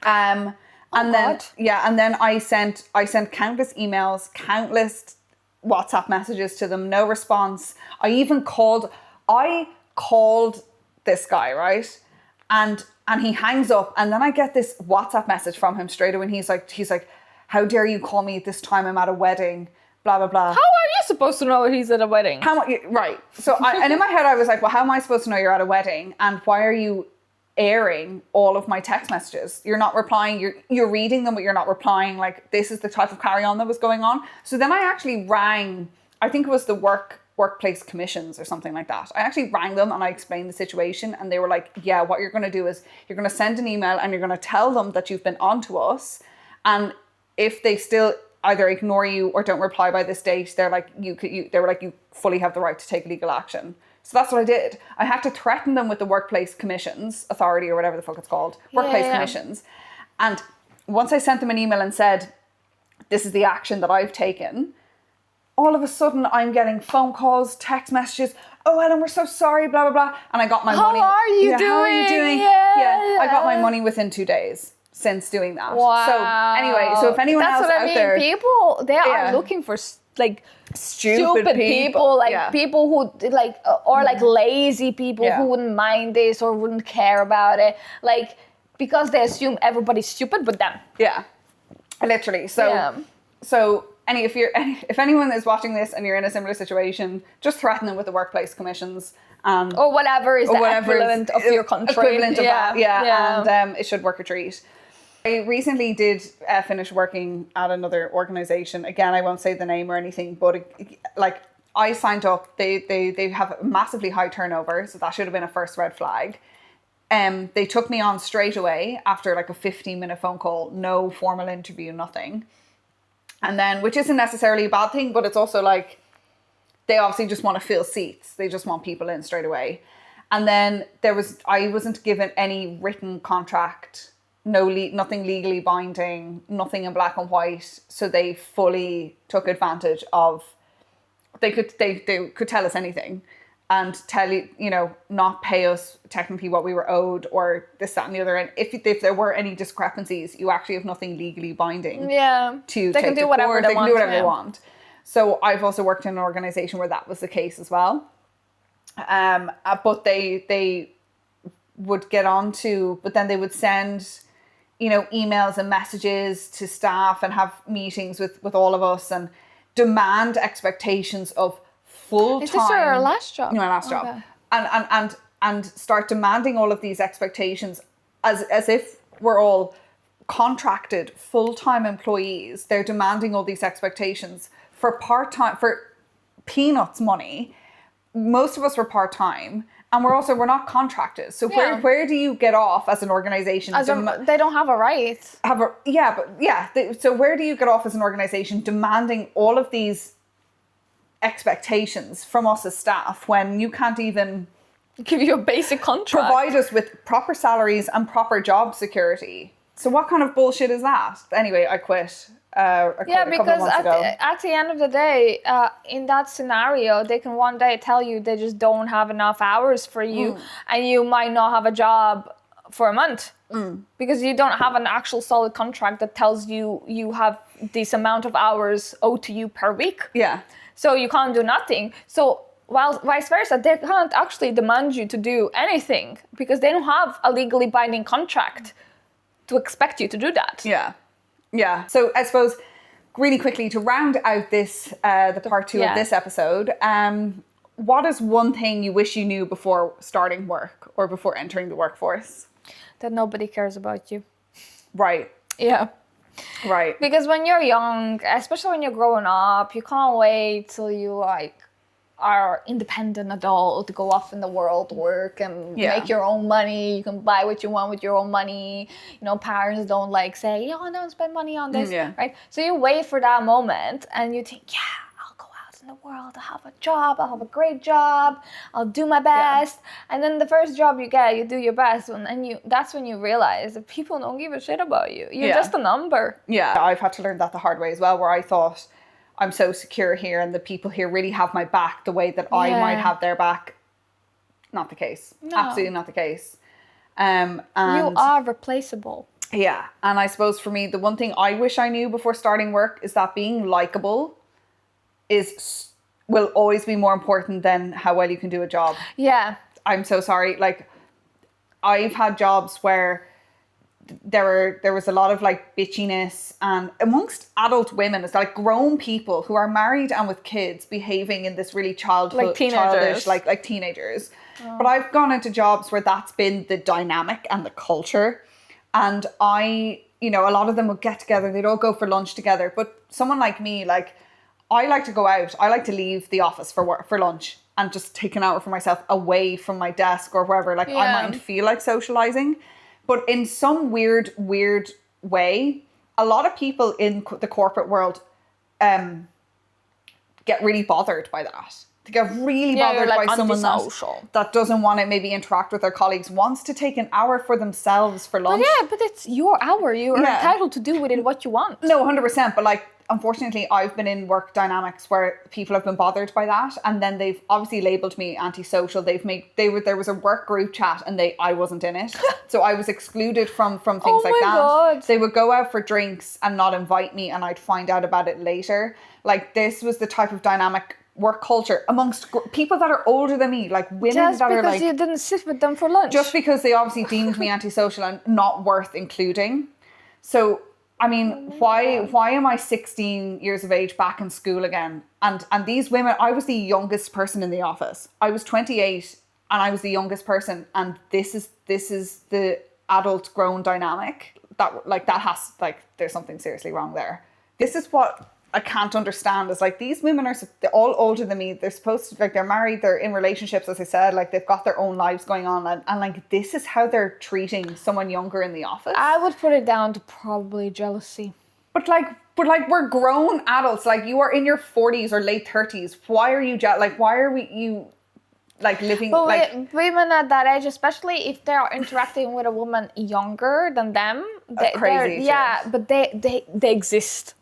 And then I sent countless emails, countless WhatsApp messages to them, no response. I called this guy, right? And he hangs up, and then I get this WhatsApp message from him straight away, and he's like, how dare you call me at this time? I'm at a wedding, blah, blah, blah. How are you supposed to know he's at a wedding? Right. So and in my head I was like, well, how am I supposed to know you're at a wedding? And why are you airing all of my text messages? You're not replying, you're reading them, but you're not replying. Like, this is the type of carry on that was going on. So then I actually rang, I think it was the workplace commissions or something like that. I actually rang them and I explained the situation, and they were like, yeah, what you're going to do is you're going to send an email and you're going to tell them that you've been on to us, and if they still either ignore you or don't reply by this date, they were like, you fully have the right to take legal action. So that's what I did. I had to threaten them with the workplace commissions authority, or whatever the fuck it's called, workplace commissions. And once I sent them an email and said, this is the action that I've taken, all of a sudden I'm getting phone calls, text messages. Oh, Ellen, we're so sorry, blah, blah, blah. And I got my money. How are you doing? How are you doing? Yeah. I got my money within 2 days since doing that. Wow. So anyway, so if anyone else out there. People, they are looking for like stupid people, like people who like, or like lazy people who wouldn't mind this or wouldn't care about it. Like, because they assume everybody's stupid but them. Yeah. Literally. So if anyone is watching this and you're in a similar situation, just threaten them with the workplace commissions. Or whatever is the equivalent of your country. Equivalent of that, and it should work a treat. I recently did finish working at another organisation. Again, I won't say the name or anything, but like I signed up. They have a massively high turnover, so that should have been a first red flag. They took me on straight away after like a 15-minute phone call, no formal interview, nothing. And then, which isn't necessarily a bad thing, but it's also like, they obviously just want to fill seats. They just want people in straight away. And then I wasn't given any written contract, nothing legally binding, nothing in black and white. So they fully took advantage of, they could tell us anything and tell you, not pay us technically what we were owed or this, that and the other. And if there were any discrepancies, you actually have nothing legally binding. Yeah. They can do whatever they want. They can do whatever they want. So I've also worked in an organisation where that was the case as well. But they would get on to, but then they would send emails and messages to staff and have meetings with all of us and demand expectations of full time. Is this your last job? No, my last job. And start demanding all of these expectations as if we're all contracted full-time employees. They're demanding all these expectations for part-time, for peanuts money. Most of us were part-time. And we're not contracted. So where do you get off as an organization? They don't have a right. So where do you get off as an organization demanding all of these expectations from us as staff when you can't even give you a basic contract, provide us with proper salaries and proper job security? So what kind of bullshit is that? Anyway, I quit. Because at the end of the day, in that scenario, they can one day tell you they just don't have enough hours for you, and you might not have a job for a month because you don't have an actual solid contract that tells you you have this amount of hours owed to you per week. Yeah. So you can't do nothing. So while vice versa, they can't actually demand you to do anything because they don't have a legally binding contract to expect you to do that. Yeah. Yeah. So I suppose really quickly to round out this, the part 2 of this episode, what is one thing you wish you knew before starting work or before entering the workforce? That nobody cares about you. Right. Yeah. Right. Because when you're young, especially when you're growing up, you can't wait till you are independent adult to go off in the world, work and make your own money. You can buy what you want with your own money. Parents don't say, don't spend money on this, right? So you wait for that moment and you think, I'll go out in the world, I'll have a job, I'll have a great job, I'll do my best. And then the first job you get, you do your best, and that's when you realize that people don't give a shit about you. You're just a number. Yeah, I've had to learn that the hard way as well, where I thought, I'm so secure here and the people here really have my back the way that I might have their back. Not the case. No. Absolutely not the case. And you are replaceable. Yeah. And I suppose for me, the one thing I wish I knew before starting work is that being likable will always be more important than how well you can do a job. Yeah. I'm so sorry. I've had jobs where there was a lot of bitchiness, and amongst adult women, it's grown people who are married and with kids behaving in this really childish, like teenagers. Oh. But I've gone into jobs where that's been the dynamic and the culture, and a lot of them would get together, they'd all go for lunch together. But someone like me, I like to go out, I like to leave the office for lunch and just take an hour for myself away from my desk or wherever. I mightn't feel like socializing. But in some weird way, a lot of people in the corporate world get really bothered by that. They get really bothered by someone that doesn't want to maybe interact with their colleagues, wants to take an hour for themselves for lunch. But it's your hour. You're entitled to do with it what you want. No, 100%. But unfortunately, I've been in work dynamics where people have been bothered by that, and then they've obviously labelled me antisocial. There was a work group chat, and I wasn't in it, so I was excluded from things like that. God. They would go out for drinks and not invite me, and I'd find out about it later. This was the type of dynamic work culture amongst people that are older than me, women just that are because you didn't sit with them for lunch. Just because they obviously deemed me antisocial and not worth including. So. I mean, why am I 16 years of age back in school again? And these women, I was the youngest person in the office. I was 28 and I was the youngest person. And this is the adult grown dynamic that has, there's something seriously wrong there. This is what I can't understand is these women they're all older than me. They're supposed to, they're married, they're in relationships, as I said, they've got their own lives going on, and this is how they're treating someone younger in the office. I would put it down to probably jealousy. But we're grown adults. You are in your 40s or late 30s. Why are you why are you living women at that age, especially if they are interacting with a woman younger than them, but they exist.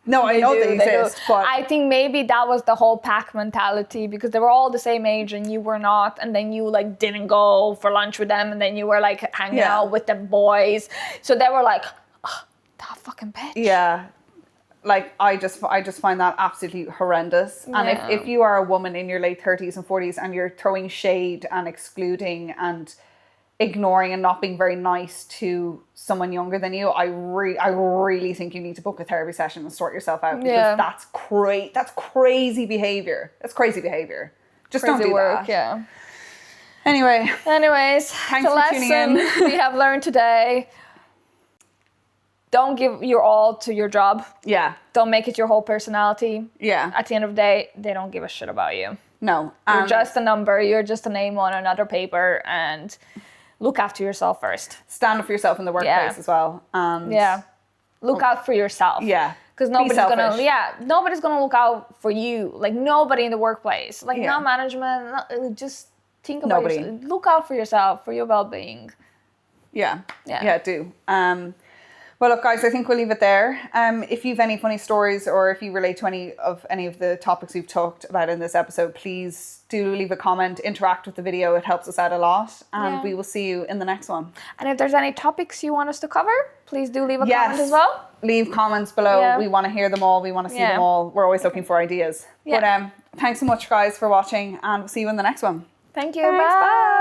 No, I know they exist, but I think maybe that was the whole pack mentality, because they were all the same age and you were not, and then you didn't go for lunch with them, and then you were hanging out with the boys, so they were that fucking bitch. Yeah, I just find that absolutely horrendous. And if you are a woman in your late 30s and 40s and you're throwing shade and excluding and ignoring and not being very nice to someone younger than you, I really think you need to book a therapy session and sort yourself out, because that's crazy behavior. That's crazy behavior. Just Crazy don't do work, that. yeah. Thanks Anyways, the for tuning in. lesson we have learned today: don't give your all to your job. Yeah. Don't make it your whole personality. Yeah. At the end of the day, they don't give a shit about you. No. You're just a number. You're just a name on another paper, and look after yourself first. Stand up for yourself in the workplace as well. And look out for yourself. Yeah. Because nobody's gonna look out for you. Like, nobody in the workplace. Like, not management. Just think about yourself. Look out for yourself, for your well-being. Yeah. Do. Well, look, guys, I think we'll leave it there. If you've any funny stories, or if you relate to any of the topics we've talked about in this episode, please do leave a comment, interact with the video. It helps us out a lot. And we will see you in the next one. And if there's any topics you want us to cover, please do leave a comment as well. Leave comments below. Yeah. We want to hear them all. We want to see them all. We're always looking for ideas. Yeah. But thanks so much, guys, for watching, and we'll see you in the next one. Thank you. Thanks, bye.